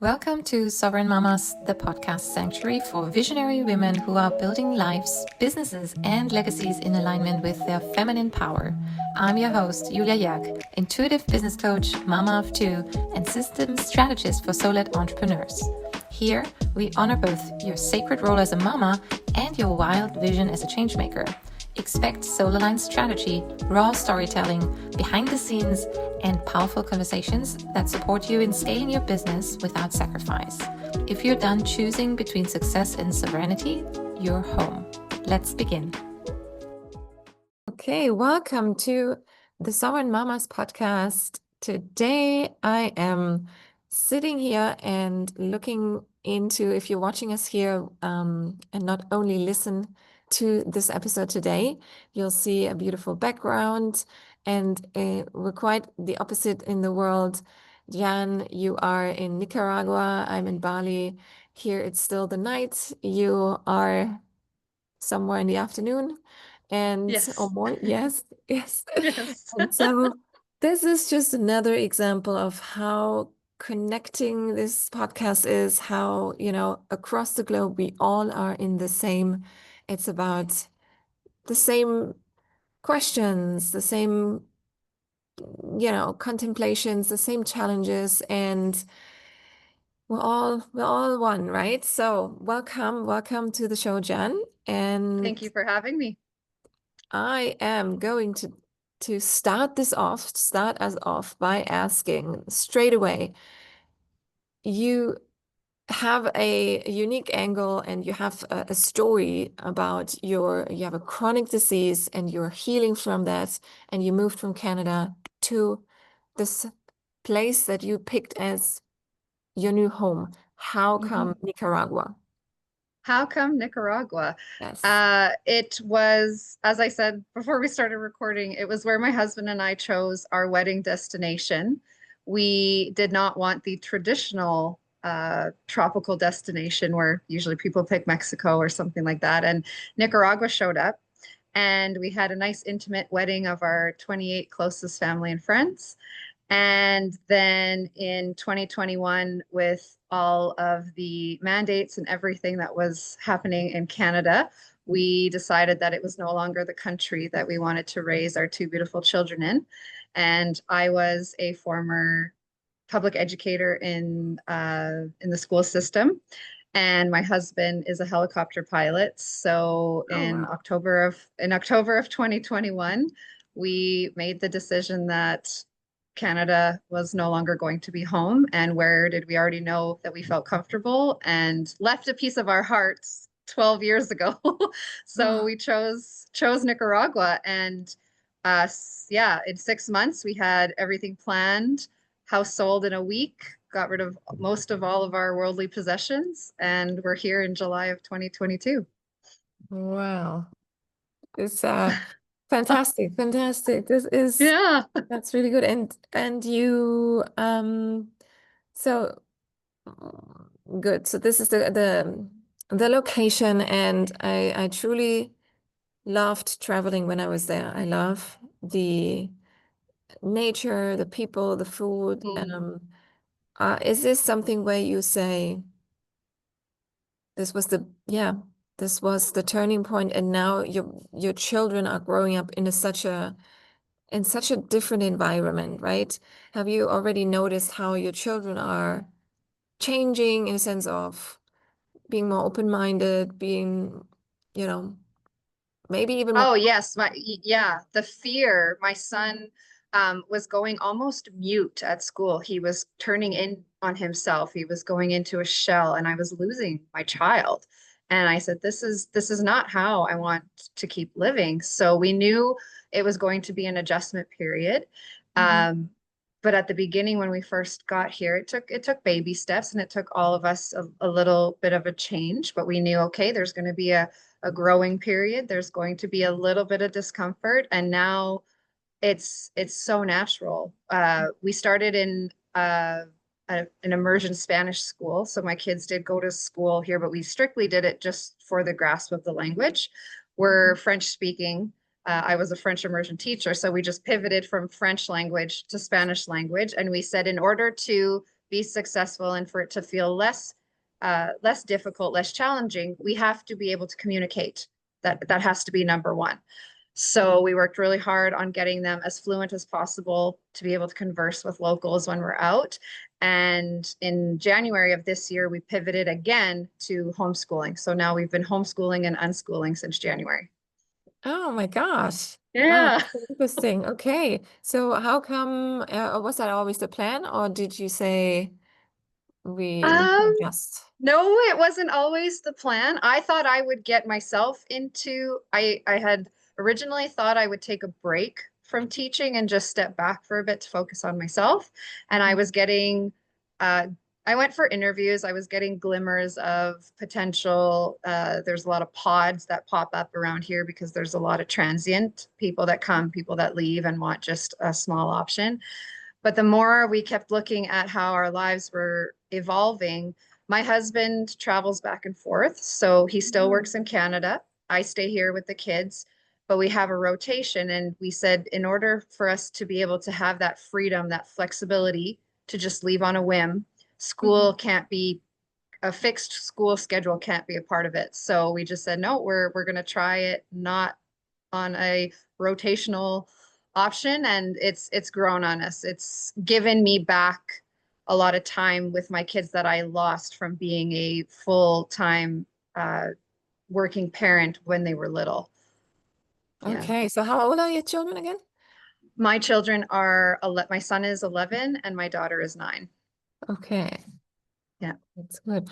Welcome to Sovereign Mamas, the podcast sanctuary for visionary women who are building lives, businesses, and legacies in alignment with their feminine power. I'm your host, Julia Jörg, intuitive business coach, mama of two, and systems strategist for solo-led entrepreneurs. Here, we honor both your sacred role as a mama and your wild vision as a changemaker. Expect soul-aligned strategy, raw storytelling, behind the scenes, and powerful conversations that support you in scaling your business without sacrifice. If you're done choosing between success and sovereignty, you're home. Let's begin. Okay, welcome to the Sovereign Mamas podcast. Today I am sitting here and looking into, if you're watching us here and not only listen to this episode today, you'll see a beautiful background, and we're quite the opposite in the world. Jan, you are in Nicaragua, I'm in Bali. Here it's still the night, you are somewhere in the afternoon and Yes. or more. Yes. Yes. And so this is just another example of how connecting this podcast is, how, across the globe, we all are in the same. It's about the same questions, the same, contemplations, the same challenges, and we're all one, right? So welcome to the show, Jan. And Thank you for having me. I am going to start us off by asking straight away. You have a unique angle and you have a story about you have a chronic disease and you're healing from that, and you moved from Canada to this place that you picked as your new home. How come Nicaragua? How come Nicaragua? Yes. It was, as I said before we started recording, it was where my husband and I chose our wedding destination. We did not want the traditional tropical destination where usually people pick Mexico or something like that. And Nicaragua showed up, and we had a nice intimate wedding of our 28 closest family and friends. And then in 2021, with all of the mandates and everything that was happening in Canada, we decided that it was no longer the country that we wanted to raise our two beautiful children in. And I was a former public educator in the school system, and my husband is a helicopter pilot. So Oh, in wow. October of 2021, we made the decision that Canada was no longer going to be home. And where did we already know that we felt comfortable and left a piece of our hearts 12 years ago? So Oh, we chose Nicaragua, and yeah, in 6 months we had everything planned, house sold in a week, got rid of most of all of our worldly possessions, and we're here in July of 2022. wow. It's fantastic, fantastic. Yeah. That's really good. And you so good. So this is the location, and I truly loved traveling when I was there. I love the nature, the people, the food. Mm. Is this something where you say this was this was the turning point, and now your children are growing up in such a different environment, right? Have you already noticed how your children are changing in a sense of being more open-minded, being, you know, maybe even more. Oh yes, yeah, the fear. My son was going almost mute at school. He was turning in on himself. He was going into a shell, and I was losing my child. And I said, this is not how I want to keep living. So we knew it was going to be an adjustment period. Mhm. But at the beginning, when we first got here, it took baby steps, and it took all of us a little bit of a change. But we knew, okay, there's going to be a growing period. There's going to be a little bit of discomfort, and now it's so natural. We started in an immersion Spanish school, so my kids did go to school here, but we strictly did it just for the grasp of the language. We're French speaking. I was a French immersion teacher, so we just pivoted from French language to Spanish language, and we said in order to be successful and for it to feel less difficult, less challenging, we have to be able to communicate. That has to be number one. So we worked really hard on getting them as fluent as possible to be able to converse with locals when we're out. And in January of this year, we pivoted again to homeschooling. So now we've been homeschooling and unschooling since January. Oh my gosh. Wow, Yeah. so interesting. Okay. So how come, was that always the plan, or did you say we can Um, just? no, it wasn't always the plan. I thought I would get myself into, I had originally thought I would take a break from teaching and just step back for a bit to focus on myself. And I was getting, uh, I went for interviews. I was getting glimmers of potential. There's a lot of pods that pop up around here because there's a lot of transient people that come, people that leave and want just a small option. But the more we kept looking at how our lives were evolving, my husband travels back and forth. So he still works in Canada. I stay here with the kids, but we have a rotation. And we said, in order for us to be able to have that freedom, that flexibility to just leave on a whim, school Mhm. can't be a fixed school schedule can't be a part of it. So we just said, no, we're going to try it not on a rotational option, and it's grown on us. It's given me back a lot of time with my kids that I lost from being a full-time uh, working parent when they were little. Yeah. Okay. So how old are your children again? My children are, my son is 11 and my daughter is 9. Okay. Yeah. That's good.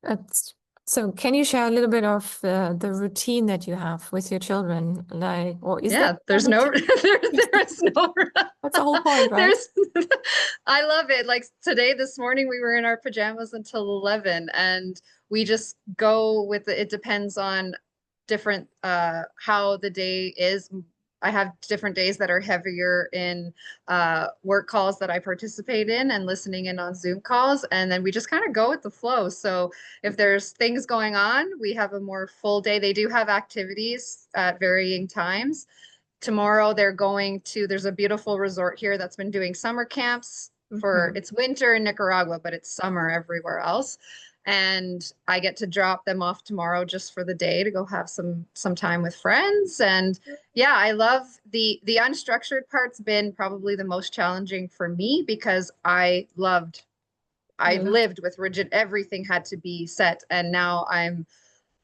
That's, so can you share a little bit of the routine that you have with your children? Like, or is there Yeah, a there's no, routine? there is no, That's the whole point, right? there's, I love it. Like today, this morning, we were in our pajamas until 11 and we just go with it. It depends on different, how the day is. I have different days that are heavier in work calls that I participate in and listening in on Zoom calls. And then we just kind of go with the flow. So if there's things going on, we have a more full day. They do have activities at varying times. Tomorrow they're going to, there's a beautiful resort here that's been doing summer camps for, Mhm. it's winter in Nicaragua, but it's summer everywhere else. And I get to drop them off tomorrow just for the day to go have some time with friends. And yeah, I love the unstructured part's been probably the most challenging for me because I You love. lived with rigid, everything had to be set. And now I'm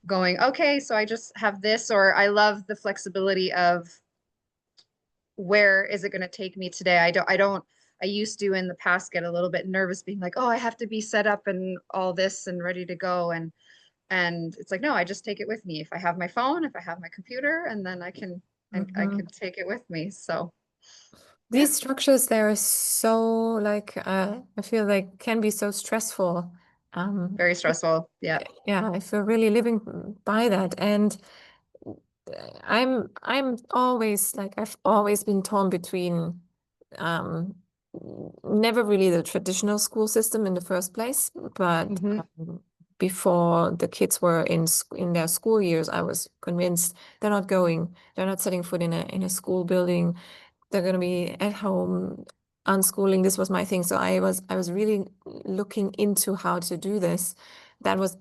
going, okay, so I just have this, or I love the flexibility of where is it going to take me today? I used to in the past get a little bit nervous being like, oh, I have to be set up and all this and ready to go. And it's like, no, I just take it with me. If I have my phone, if I have my computer, and then I Mhm. can take it with me. So yeah, These structures, they're so like, I feel like can be so stressful. Um, very stressful. Yeah. yeah, if you're really living by that. And I'm always like I've always been torn between um never really the traditional school system in the first place, but Hmm. before the kids were in their school years, I was convinced they're not setting foot in a school building. They're going to be at home unschooling. This was my thing. So I was really looking into how to do this. That was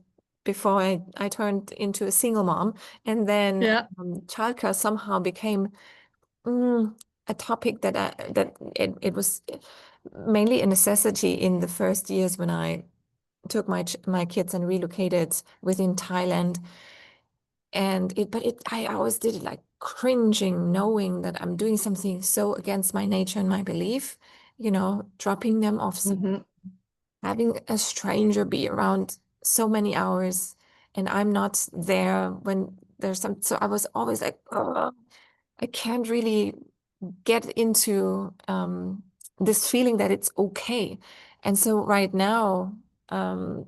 before I turned into a single mom. And then Yeah. childcare somehow became mm, a topic that it was mainly a necessity in the first years when I took my kids and relocated within Thailand. And I always did it like cringing, knowing that I'm doing something so against my nature and my belief, dropping them off, Hmm. having a stranger be around so many hours, and I'm not there when there's some. So I was always like, oh, I can't really get into this feeling that it's okay. And so right now, um,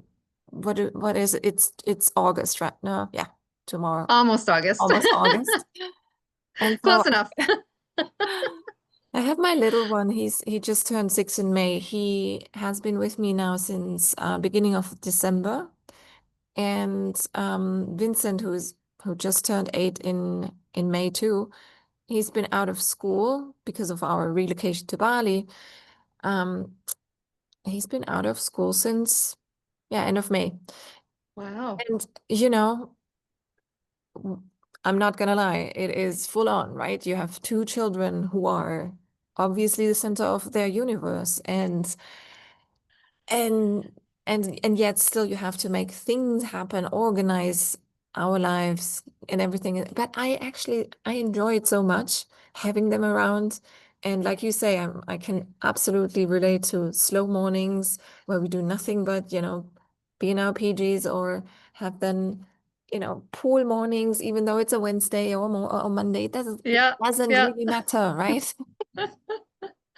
what is it? It's August right now. Yeah, tomorrow Almost August. almost August. And so Close enough. I have my little one. He just turned 6 in May. He has been with me now since beginning of December. And Vincent, who just turned 8 in May too, he's been out of school because of our relocation to Bali. Um, He's been out of school since, yeah, end of May. Wow. And, w- I'm not gonna lie, it is full on, right? You have two children who are obviously the center of their universe, and and yet still you have to make things happen, organize our lives and everything. But I enjoy it so much having them around. And like you say, I can absolutely relate to slow mornings where we do nothing but, be in our PJs, or have then, pool mornings, even though it's a Wednesday or Monday. It Yeah. doesn't Yeah. really matter, right?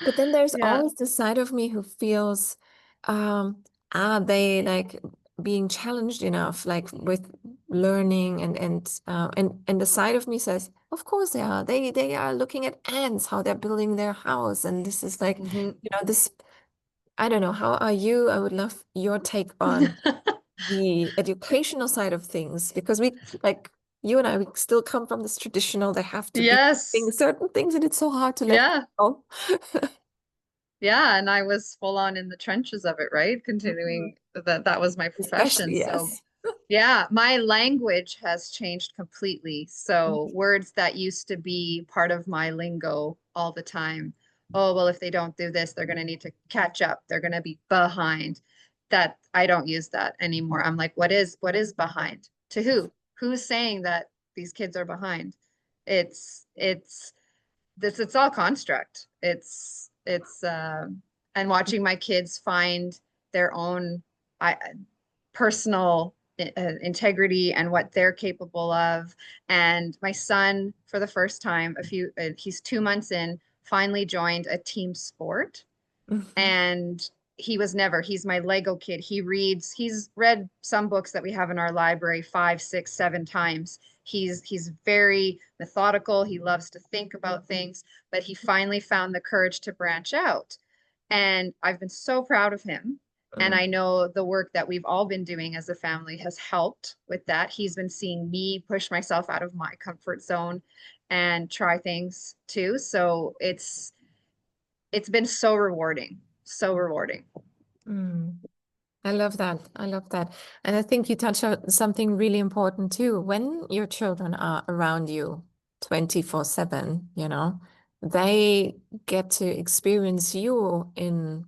But then there's Yeah. always the side of me who feels, are they like being challenged enough, like with learning, and the side of me says, of course they are. They are looking at ants, how they're building their house, and this is like, Mhm. this. I don't know. How are you? I would love your take on the educational side of things, because we, like, you and I, we still come from this traditional. They have to be doing Yes. certain things, and it's so hard to let Yeah. go. Yeah. And I was full on in the trenches of it, right? Mhm. Continuing that was my profession. Especially, So yes. yeah, my language has changed completely. So words that used to be part of my lingo all the time. Oh, well, if they don't do this, they're going to need to catch up. They're going to be behind. That I don't use that anymore. I'm like, what is behind? To who? Who's saying that these kids are behind? It's all construct. And watching my kids find their own I personal integrity and what they're capable of. And my son, for the first time, he's 2 months in, finally joined a team sport. Mhm. And he's my Lego kid. He's read some books that we have in our library 5, 6, 7 times. He's very methodical. He loves to think about things, but he finally found the courage to branch out. And I've been so proud of him. And Mm. I know the work that we've all been doing as a family has helped with that. He's been seeing me push myself out of my comfort zone and try things too. So it's been so rewarding, so rewarding. Mm. I love that. I love that. And I think you touched on something really important too. When your children are around you 24/7, they get to experience you in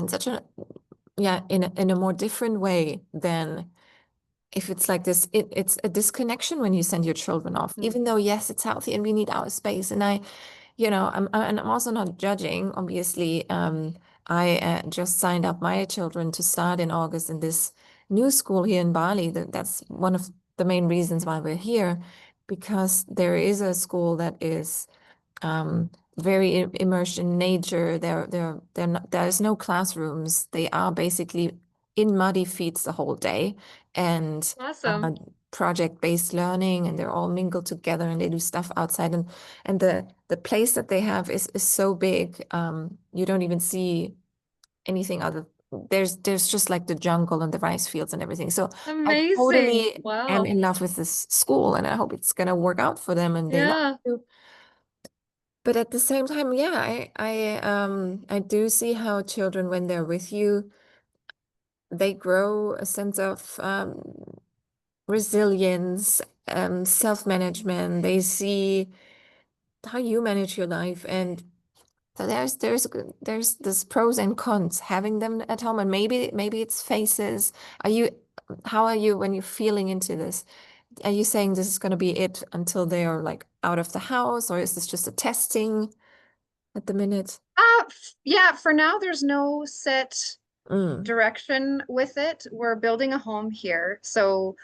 such a, yeah, in a more different way than if it's like this. It's a disconnection when you send your children off, Mm. even though yes, it's healthy and we need our space. And I'm also not judging, obviously. I just signed up my children to start in August in this new school here in Bali. That's one of the main reasons why we're here, because there is a school that is very immersed in nature. They're not, there's no classrooms. They are basically in muddy feet the whole day, and Awesome. project-based learning, and they're all mingled together, and they do stuff outside. And the place that they have is so big. You don't even see anything other. There's just like the jungle and the rice fields and everything. So I Amazing. totally am Wow. in love with this school, and I hope it's gonna work out for them and they love Yeah. it too. But at the same time, yeah, I do see how children, when they're with you, they grow a sense of resilience, self-management. They see how you manage your life, and so there's this pros and cons having them at home, and maybe it's phases. Are you How are you when you're feeling into this? Are you saying this is going to be it until they are like out of the house, or is this just a testing at the minute? Yeah, for now, there's no set Mm. direction with it. We're building a home here. So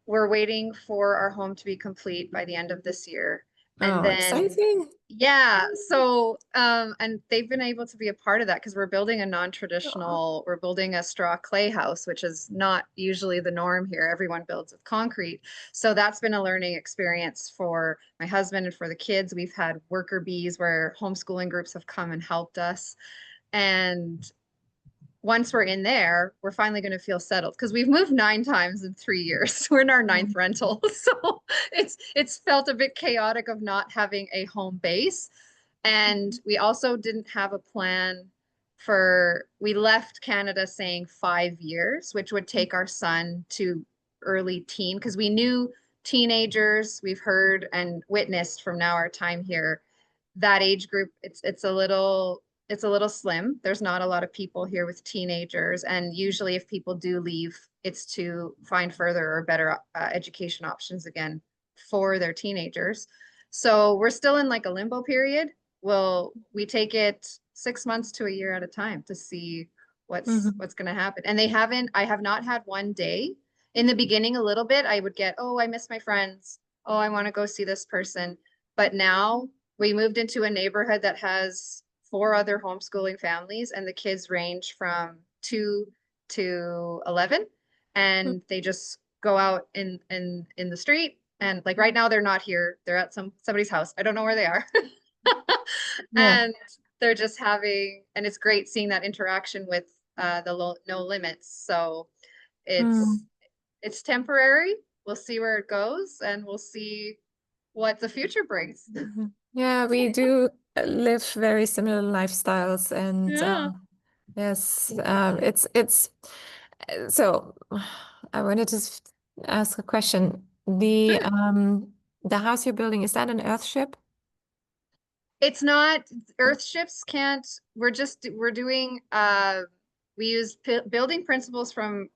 we're waiting for our home to be complete by the end of this year. And Oh, then, exciting. yeah, so and they've been able to be a part of that because Oh. we're building a straw clay house, which is not usually the norm here. Everyone builds with concrete. So that's been a learning experience for my husband and for the kids. We've had worker bees where homeschooling groups have come and helped us. And once we're in there, we're finally going to feel settled because we've moved 9 times in 3 years. We're in our ninth Mm. rental, so it's felt a bit chaotic of not having a home base, and we also didn't have a plan we left Canada saying 5 years, which would take our son to early teen, because we knew teenagers, we've heard and witnessed from now our time here, that age group, it's a little slim. There's not a lot of people here with teenagers, and usually if people do leave, it's to find further or better education options again for their teenagers. So we're still in like a limbo period. We take it 6 months to a year at a time to see what's going to happen. And I have not had one day. In the beginning, a little bit, I would get, oh, I miss my friends. Oh, I want to go see this person. But now we moved into a neighborhood that has 4 other homeschooling families, and the kids range from 2 to 11, and they just go out in the street. And like right now, they're not here. They're at somebody's house. I don't know where they are. Yeah. And they're just and it's great seeing that interaction with the no limits. So it's temporary. We'll see where it goes, and we'll see what the future brings. Yeah, we do live very similar lifestyles, and Yeah. yes, it's so I wanted to ask a question. The house you're building, is that an earthship? It's not, earth ships can't, we're doing, we use building principles from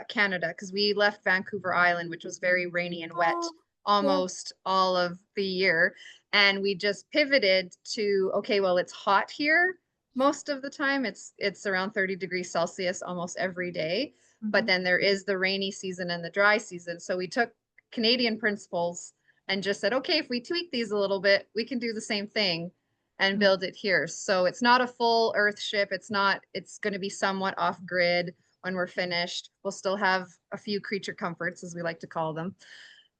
Canada, because we left Vancouver Island, which was very rainy and wet Oh, almost all of the year. And we just pivoted to, okay, well, it's hot here most of the time. It's around 30 degrees Celsius almost every day. But then there is the rainy season and the dry season. So we took Canadian principles and just said, okay, if we tweak these a little bit, we can do the same thing and build it here. So it's not a full earth ship. It's going to be somewhat off grid when we're finished. We'll still have a few creature comforts, as we like to call them.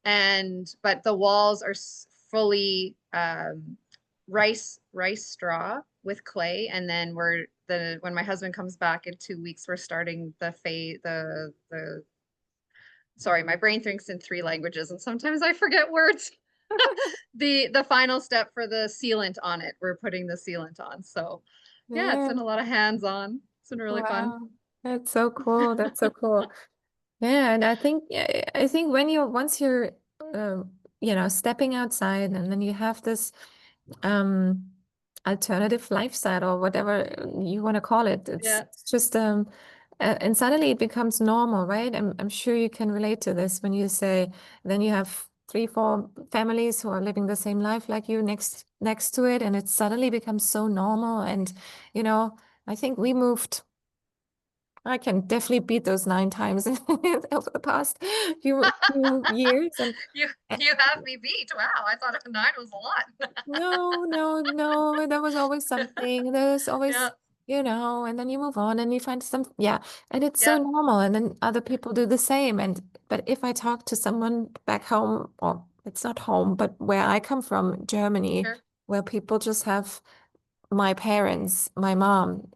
But the walls are fully rice straw with clay. And then when my husband comes back in 2 weeks, we're starting sorry, my brain thinks in 3 languages, and sometimes I forget words. The final step for the sealant on it. We're putting the sealant on. So yeah, it's been a lot of hands-on. It's been really fun. Wow, that's so cool. That's so cool. Yeah, and I think once you're stepping outside, and then you have this alternative lifestyle, or whatever you want to call it. It's Yeah. just and suddenly it becomes normal, right? I'm sure you can relate to this when you say then you have 3, 4 families who are living the same life like you next to it, and it suddenly becomes so normal. And I think we moved. I can definitely beat those 9 times over the past few years. And You have me beat. Wow, I thought 9 was a lot. no, there was always something. There's always, Yeah. and then you move on and you find yeah, and it's so Yeah. normal. And then other people do the same. But if I talk to someone back home, or it's not home, but where I come from, Germany, Sure. where people just have my parents, my mom,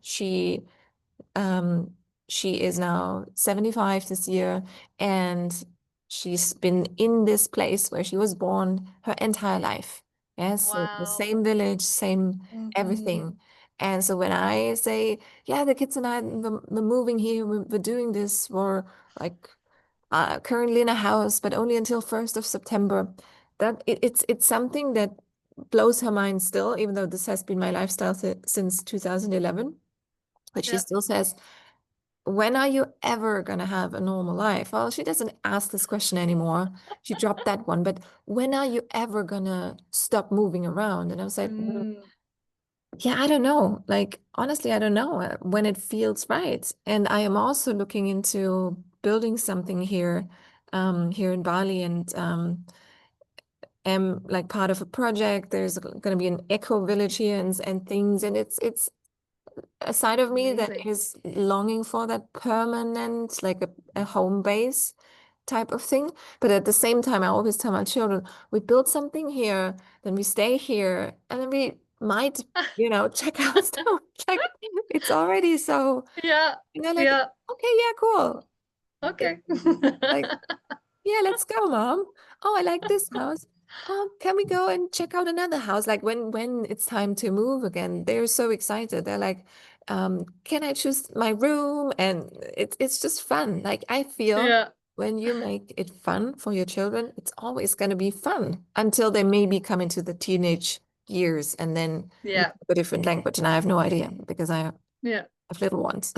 um, she is now 75 this year, and she's been in this place where she was born her entire life. Yes, so the Wow. same village, same everything. And so when I say, yeah, the kids and I, we're moving here, we're doing this, we're like currently in a house, but only until 1st of September, that it's something that blows her mind still, even though this has been my lifestyle since 2011. But she Yeah. still says, when are you ever going to have a normal life? Well, she doesn't ask this question anymore. She dropped that one. But when are you ever going to stop moving around? And I was like, yeah, I don't know. Like, honestly, I don't know when it feels right. And I am also looking into building something here, here in Bali, and am like part of a project. There's going to be an eco village here, and things. And it's a side of me that Amazing. is longing for that permanent, like a home base type of thing. But at the same time, I always tell my children, we build something here, then we stay here, and then we might, check out stuff. Like, it's already so, Yeah. and they're like, Yeah. okay, yeah, cool. Okay. Like, yeah, let's go, mom. Oh, I like this house. Oh, can we go and check out another house? Like when it's time to move again, they're so excited. They're like, Can I choose my room? And it's just fun. Like I feel Yeah. when you make it fun for your children, it's always going to be fun until they maybe come into the teenage years and then you Yeah. have a different language. And I have no idea because I Yeah. have little ones.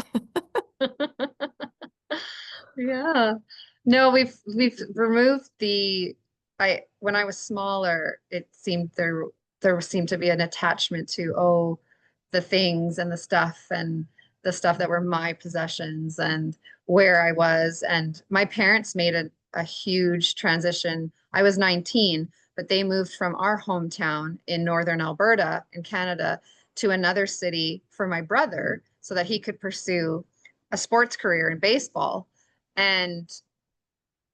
Yeah. No, we've removed the I when I was smaller, it seemed there seemed to be an attachment to, oh, the things and the stuff that were my possessions and where I was. And my parents made a huge transition. I was 19, but they moved from our hometown in northern Alberta in Canada to another city for my brother so that he could pursue a sports career in baseball. And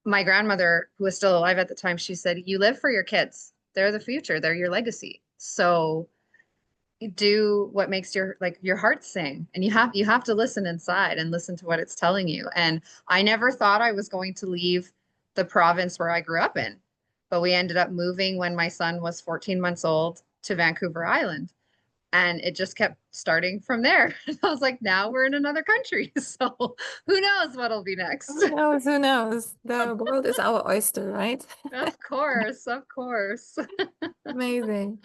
my grandmother, who was still alive at the time, she said, "You live for your kids. They're the future. They're your legacy. So do what makes your heart sing, and you have to listen inside and listen to what it's telling you." And I never thought I was going to leave the province where I grew up in, but we ended up moving when my son was 14 months old to Vancouver Island, and it just kept starting from there. I was like, now we're in another country, so who knows what'll be next. Who knows? Who knows? The world is our oyster, right? Of course, of course. Amazing.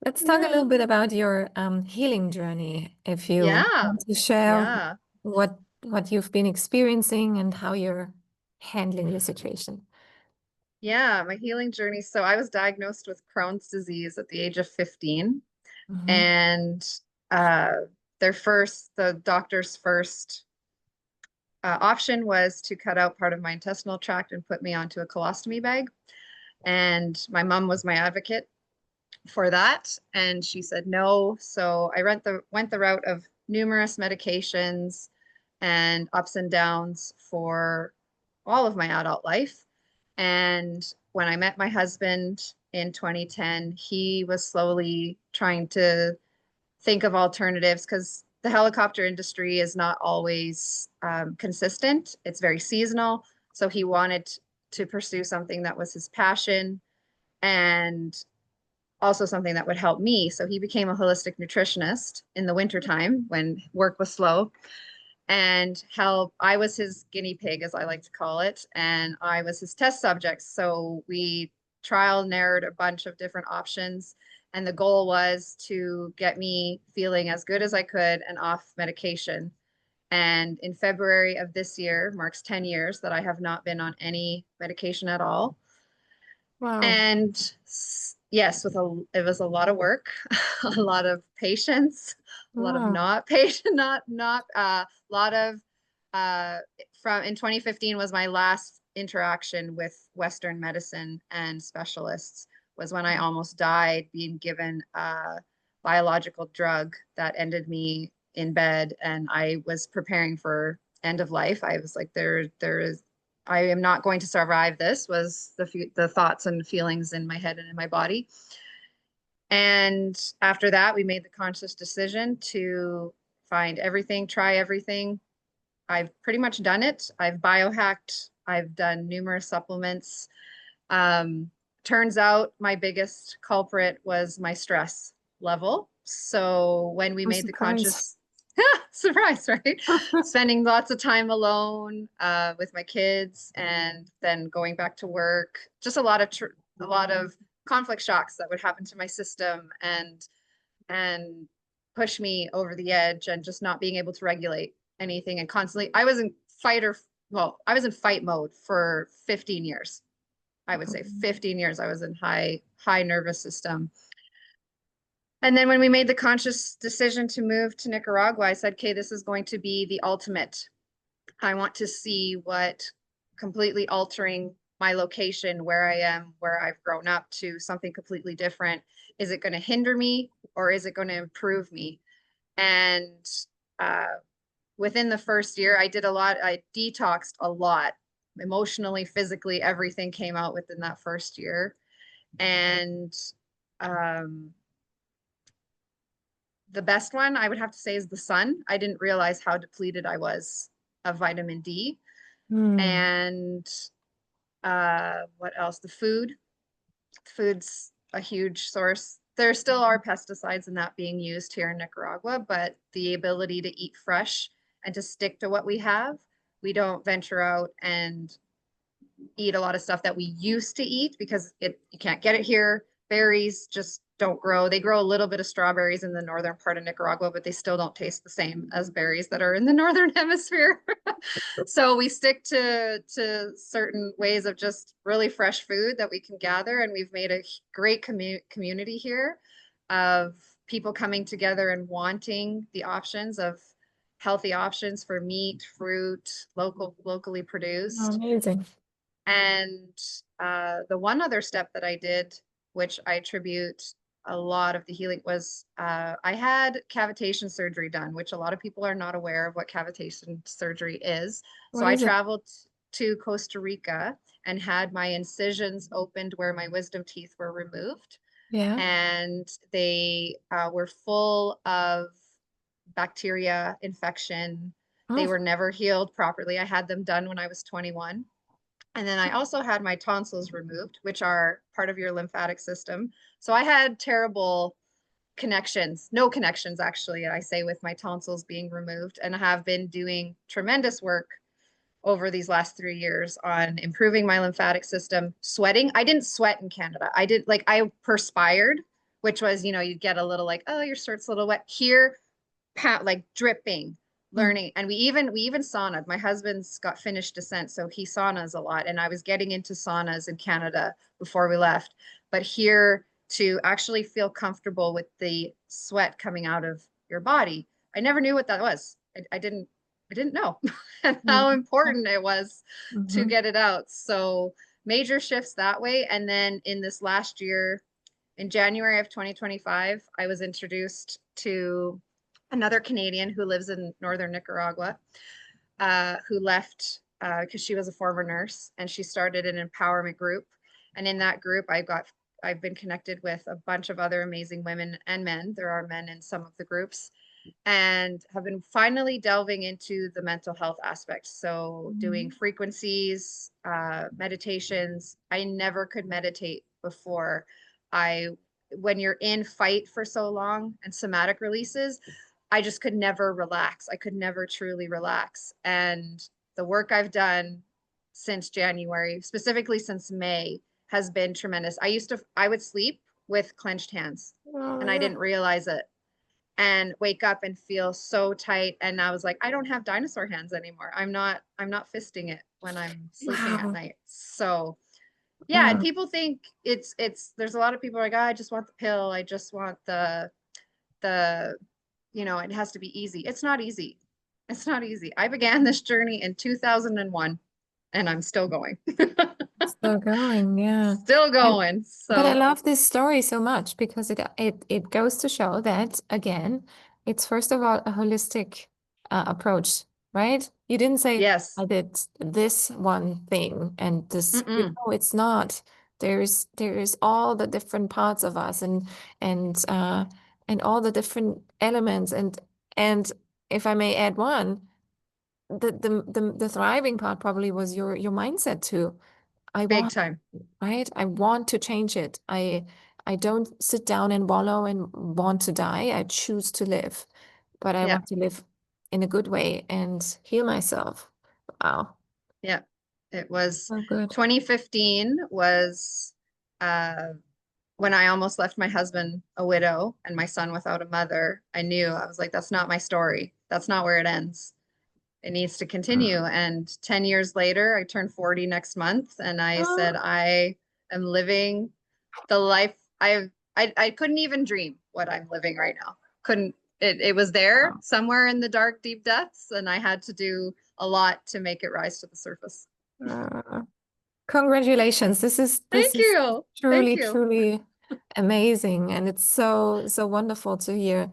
Let's talk a Yeah. little bit about your healing journey. If you Yeah. want to share Yeah. what you've been experiencing and how you're handling the situation. Yeah, my healing journey. So I was diagnosed with Crohn's disease at the age of 15, Mhm. and uh, the doctor's first option was to cut out part of my intestinal tract and put me onto a colostomy bag. And my mom was my advocate for that, and she said no. So I went the route of numerous medications and ups and downs for all of my adult life. And when I met my husband in 2010, he was slowly trying to think of alternatives because the helicopter industry is not always consistent. It's very seasonal. So he wanted to pursue something that was his passion and also something that would help me. So he became a holistic nutritionist in the wintertime when work was slow and help. I was his guinea pig, as I like to call it, and I was his test subject. So we trial and errored a bunch of different options. And the goal was to get me feeling as good as I could and off medication. And in February of this year marks 10 years that I have not been on any medication at all. Wow. And yes, it was a lot of work, a lot of patience, a lot of Wow. not patient, not lot of uh from in 2015 was my last interaction with Western medicine and specialists, was when I almost died being given a biological drug that ended me in bed, and I was preparing for end of life. I was like, there is I am not going to survive this, was the thoughts and feelings in my head and in my body. And after that, we made the conscious decision to find everything, try everything. I've pretty much done it. I've biohacked. I've done numerous supplements. Um, Turns out my biggest culprit was my stress level. So when we I'm made the surprised. conscious surprise, right? Spending lots of time alone with my kids, and then going back to work. Just a lot of conflict shocks that would happen to my system and push me over the edge, and just not being able to regulate anything, and constantly I was in fight mode for 15 years. I would say 15 years I was in high nervous system. And then when we made the conscious decision to move to Nicaragua, I said, okay, this is going to be the ultimate. I want to see what completely altering my location, where I am, where I've grown up, to something completely different. Is it going to hinder me or is it going to improve me? And uh, within the first year, I did a lot. I detoxed a lot, emotionally, physically, everything came out within that first year. And um, the best one I would have to say is the sun. I didn't realize how depleted I was of vitamin D. Hmm. And what else? The food. Food's a huge source. there still are pesticides and that being used here in Nicaragua, but the ability to eat fresh and to stick to what we have, we don't venture out and eat a lot of stuff that we used to eat because you can't get it here. Berries just don't grow. They grow a little bit of strawberries in the northern part of Nicaragua, but they still don't taste the same as berries that are in the northern hemisphere. So we stick to certain ways of just really fresh food that we can gather, and we've made a great community here of people coming together and wanting the options of healthy options for meat, fruit, locally produced. Amazing. And the one other step that I did, which I attribute a lot of the healing, was I had cavitation surgery done, which a lot of people are not aware of what cavitation surgery is. So I traveled to Costa Rica and had my incisions opened where my wisdom teeth were removed. Yeah. And they were full of bacteria infection. They were never healed properly. I had them done when I was 21. And then I also had my tonsils removed, which are part of your lymphatic system. So I had terrible connections, no connections actually, I say, with my tonsils being removed, and I have been doing tremendous work over these last 3 years on improving my lymphatic system. Sweating, I didn't sweat in Canada. I perspired, which was, you get a little like, oh, your shirt's a little wet. Here, like dripping, learning. And we even saunaed. My husband's got Finnish descent, so he saunas a lot. And I was getting into saunas in Canada before we left. But here, to actually feel comfortable with the sweat coming out of your body, I never knew what that was. I didn't know and how important it was to get it out. So major shifts that way. And then in this last year, in January of 2025, I was introduced to another Canadian who lives in northern Nicaragua, who left because she was a former nurse, and she started an empowerment group. And in that group, I've been connected with a bunch of other amazing women and men. There are men in some of the groups, and have been finally delving into the mental health aspect. So doing frequencies, meditations. I never could meditate before. When you're in fight for so long and somatic releases, I just could never relax. I could never truly relax. And the work I've done since January, specifically since May, has been tremendous. I would sleep with clenched hands, and I didn't realize it, and wake up and feel so tight. And I was like, I don't have dinosaur hands anymore. I'm not fisting it when I'm sleeping at night. So yeah. And people think there's a lot of people like, oh, I just want the pill. I just want the, it has to be easy. It's not easy. It's not easy. I began this journey in 2001, and I'm still going. Still going, yeah. Still going. But I So love this story so much because it goes to show that, again, it's first of all a holistic approach, right? You didn't say, yes. I did this one thing and this, it's not. There's all the different parts of us and all the different elements, and if I may add one, the thriving part probably was your mindset too. Big time. Right? I want to change it. I don't sit down and wallow and want to die. I choose to live, but I want to live in a good way and heal myself. Wow. Yeah. It was So good. 2015 was when I almost left my husband a widow and my son without a mother. I was like, that's not my story. That's not where it ends. It needs to continue. And 10 years later, I turned 40 next month, and I said, I am living the life I couldn't even dream what I'm living right now. It was there somewhere in the dark, deep depths, and I had to do a lot to make it rise to the surface. Congratulations. This is truly, Thank you. truly amazing. And it's so wonderful to hear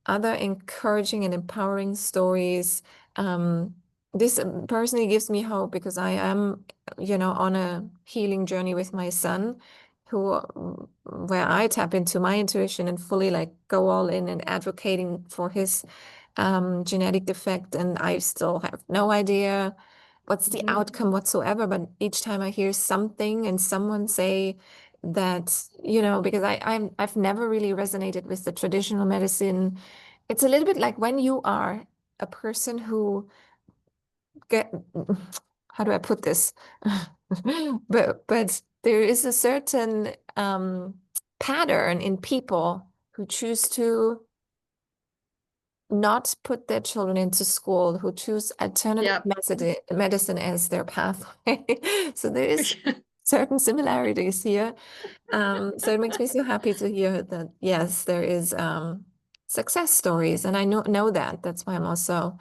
other encouraging and empowering stories. This personally gives me hope because I am, on a healing journey with my son, where I tap into my intuition and fully like go all in and advocating for his genetic defect. And I still have no idea what's the outcome whatsoever. But each time I hear something and someone say, that, you know, because I've never really resonated with the traditional medicine. It's a little bit like when you are a person who get, how do I put this? But there is a certain pattern in people who choose to not put their children into school, who choose alternative Yep. medicine as their pathway. So there is certain similarities here. So it makes me so happy to hear that, yes, there is success stories. And I know that. That's why I'm also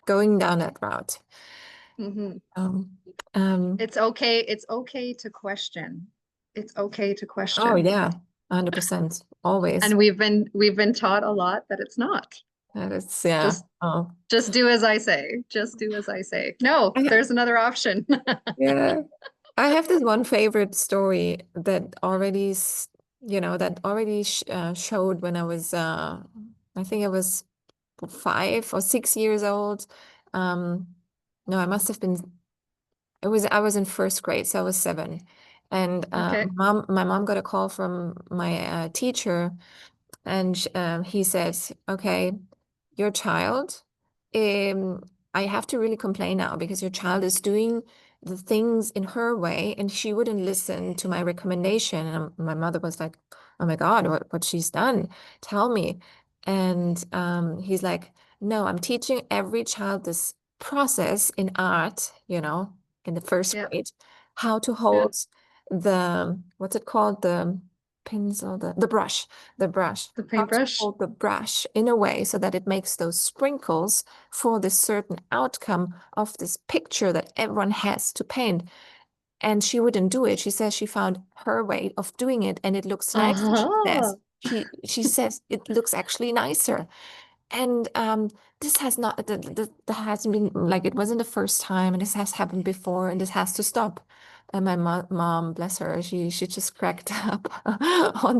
going down that route. hmm Um, um, It's okay. It's okay to question. It's okay to oh question. yeah, 100%, always. And we've been taught a lot that it's not. That is, yeah. Just Oh, just do as I say. Just do as I say. No, I, there's another option. yeah. I have this one favorite story that already, that already showed when I think I was 5 or 6 years old. Um, no, I must have been, I was in first grade, so I was 7. And Okay. my mom got a call from my teacher, and he said, okay, your child, um, I have to really complain now because your child is doing the things in her way and she wouldn't listen to my recommendation. And my mother was like, oh my God, what she's done? Tell me. And he's like, no, I'm teaching every child this process in art, in the first Yeah. grade, how to Yeah. hold what's it called? The pencil, the brush, The how to paintbrush. hold the brush in a way so that it makes those sprinkles for this certain outcome of this picture that everyone has to paint. And she wouldn't do it. She says she found her way of doing it and it looks nicer. Uh-huh. She says it looks actually nicer. And this has not that hasn't been like it wasn't the first time, and this has happened before, and this has to stop. And my mom, bless her, she just cracked up on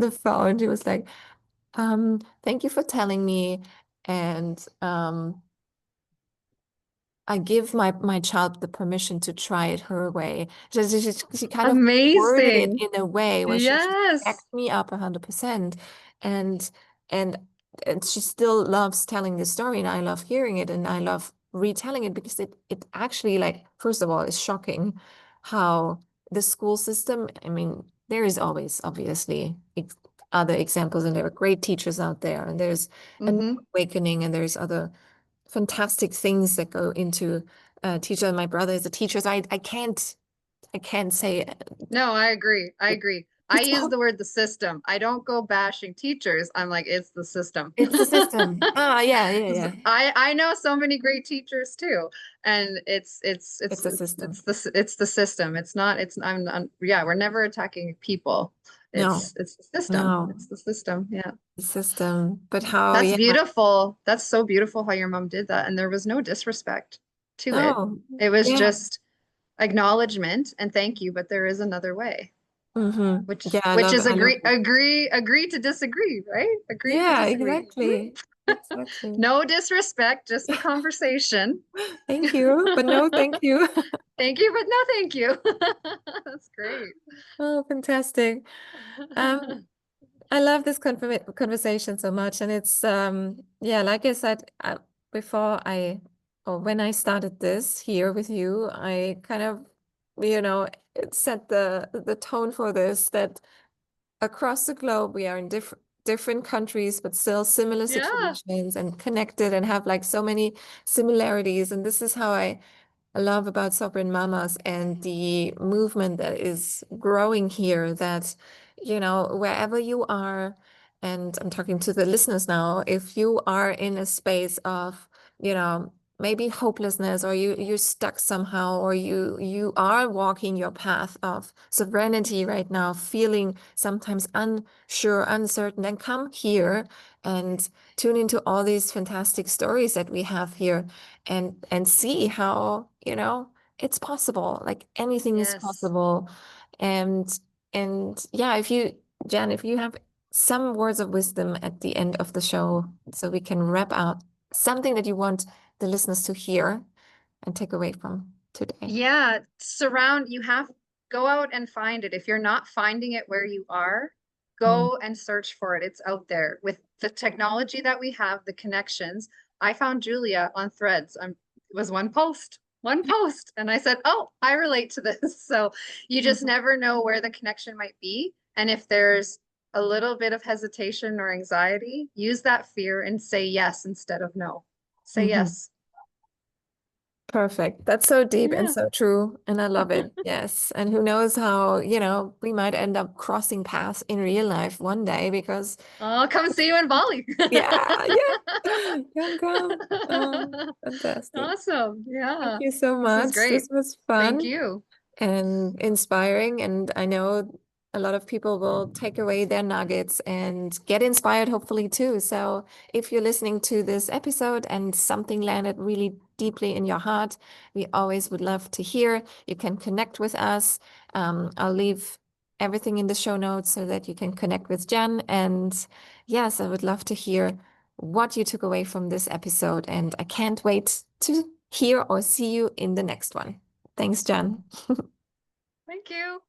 the phone. She was like, thank you for telling me, and I give my child the permission to try it her way. She kind of worded it Amazing. in a way where she Yes. backed me up 100%. And and and she still loves telling the story, and I love hearing it, and I love retelling it because it actually, like, first of all, is shocking how the school system, I mean, there is always obviously other examples, and there are great teachers out there, and there's a new hmm awakening, and there's other fantastic things that go into teacher. My brother is a teacher, so I can't say No, I agree. I it, agree. I it's use all the word the system. I don't go bashing teachers. I'm like, it's the system. it's the system. Ah, yeah, yeah, yeah. I know so many great teachers too, and It's a system. it's the system. It's not. Yeah. We're never attacking people. No, It's the system. no, It's the system. Yeah. the system. But how, That's yeah, beautiful. That's so beautiful how your mom did that, and there was no disrespect to it. no, It was yeah. just acknowledgement and thank you, but there is another way. Yeah, Which is I love it. agree to disagree, right? Agree to Yeah, disagree. exactly. Exactly. No disrespect, just a conversation. Thank you, but no, thank you. Thank you, but no thank you. That's great. Oh, fantastic. Um, I love this conversation so much, and it's yeah, like I said before or when I started this here with you, I kind of, it set the tone for this, that across the globe we are in different countries, but still similar Yeah. situations and connected and have like so many similarities. And this is how I love about Sovereign Mamas and the movement that is growing here, that, wherever you are, and I'm talking to the listeners now, if you are in a space of, maybe hopelessness, or you're stuck somehow, or you are walking your path of sovereignty right now, feeling sometimes unsure, uncertain, then come here and tune into all these fantastic stories that we have here, and see how, it's possible. Like anything is Yes. possible. And yeah, Jan, if you have some words of wisdom at the end of the show, so we can wrap out something that you want the listeners to hear and take away from today. Yeah, go out and find it. If you're not finding it where you are, Mm. go and search for it. It's out there. With the technology that we have, the connections. I found Julia on Threads. It was one post, and I said, oh, I relate to this. So you just never know where the connection might be. And if there's a little bit of hesitation or anxiety, use that fear and say yes instead of no. Say yes. Perfect. That's so deep and Yeah. so true. And I love it. Yes. And who knows how, we might end up crossing paths in real life one day because, I'll come see you in Bali. yeah. Come. Fantastic. Awesome. Thank Yeah. you so This is much. great. This was Thank fun you. and inspiring. And I know a lot of people will take away their nuggets and get inspired, hopefully, too. So if you're listening to this episode and something landed really deeply in your heart, we always would love to hear. You can connect with us. I'll leave everything in the show notes so that you can connect with Jan. And yes, I would love to hear what you took away from this episode. And I can't wait to hear or see you in the next one. Thanks, Jan. Thank you.